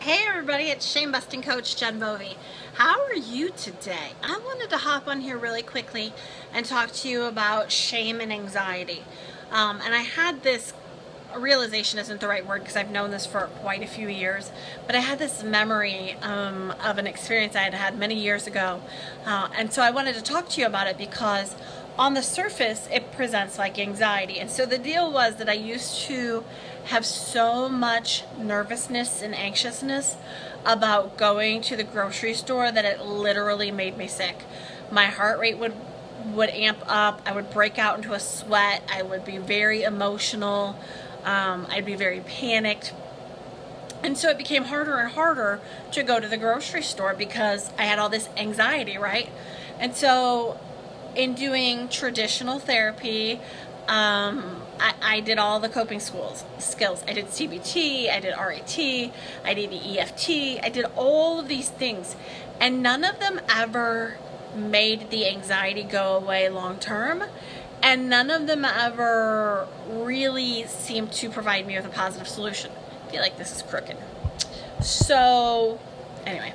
Hey everybody, it's shame busting coach Jen Bovey. How are you today? I wanted to hop on here really quickly and talk to you about shame and anxiety. And I had this realization isn't the right word because I've known this for quite a few years, but I had this memory of an experience I had had many years ago. And so I wanted to talk to you about it because on the surface it presents like anxiety. And so the deal was that I used to have so much nervousness and anxiousness about going to the grocery store that it literally made me sick. My heart rate would amp up. I would break out into a sweat. I would be very emotional. I'd be very panicked. And so it became harder and harder to go to the grocery store because I had all this anxiety, right? And so in doing traditional therapy, I did all the coping skills. I did CBT, I did RAT, I did EFT, I did all of these things. And none of them ever made the anxiety go away long term. And none of them ever really seemed to provide me with a positive solution. I feel like this is crooked. So, anyway.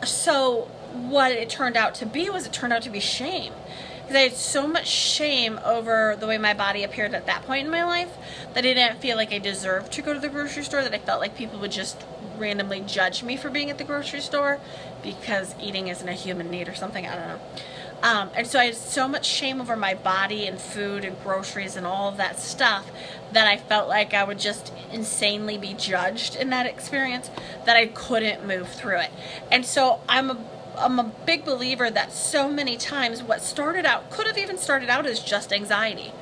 So what it turned out to be was it turned out to be shame. Because I had so much shame over the way my body appeared at that point in my life that I didn't feel like I deserved to go to the grocery store, that I felt like people would just randomly judge me for being at the grocery store because eating isn't a human need or something, I don't know. And so I had so much shame over my body and food and groceries and all of that stuff that I felt like I would just insanely be judged in that experience that I couldn't move through it. And so I'm a big believer that so many times what could have even started out as just anxiety,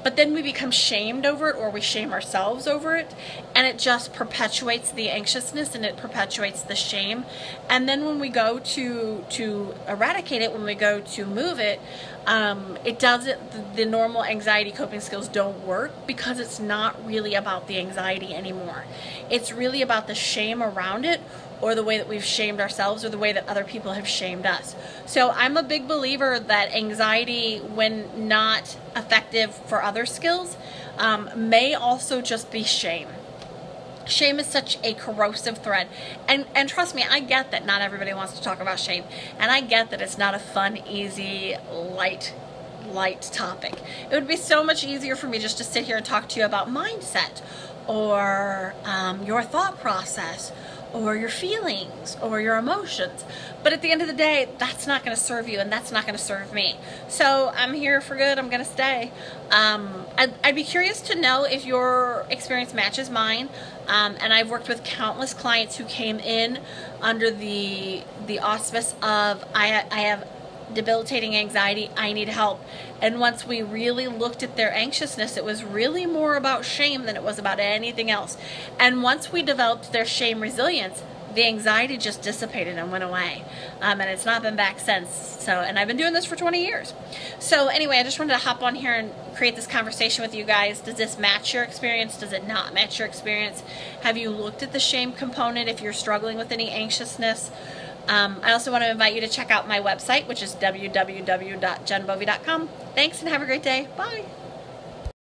but then we become shamed over it, or we shame ourselves over it, and it just perpetuates the anxiousness and it perpetuates the shame. And then when we go to eradicate it, when we go to move it, it doesn't, the normal anxiety coping skills don't work because it's not really about the anxiety anymore. It's really about the shame around it, or the way that we've shamed ourselves, or the way that other people have shamed us. So I'm a big believer that anxiety, when not effective for other skills, may also just be shame. Shame is such a corrosive thread. And trust me, I get that not everybody wants to talk about shame. And I get that it's not a fun, easy, light topic. It would be so much easier for me just to sit here and talk to you about mindset, or your thought process, or your feelings, or your emotions. But at the end of the day, that's not going to serve you, and that's not going to serve me. So I'm here for good. I'm going to stay. I'd be curious to know if your experience matches mine. And I've worked with countless clients who came in under the auspice of I have debilitating anxiety, I need help. And once we really looked at their anxiousness, it was really more about shame than it was about anything else. And once we developed their shame resilience, the anxiety just dissipated and went away. And it's not been back since. So, and I've been doing this for 20 years. So anyway, I just wanted to hop on here and create this conversation with you guys. Does this match your experience? Does it not match your experience? Have you looked at the shame component if you're struggling with any anxiousness? I also want to invite you to check out my website, which is www.jenbovey.com. Thanks and have a great day. Bye.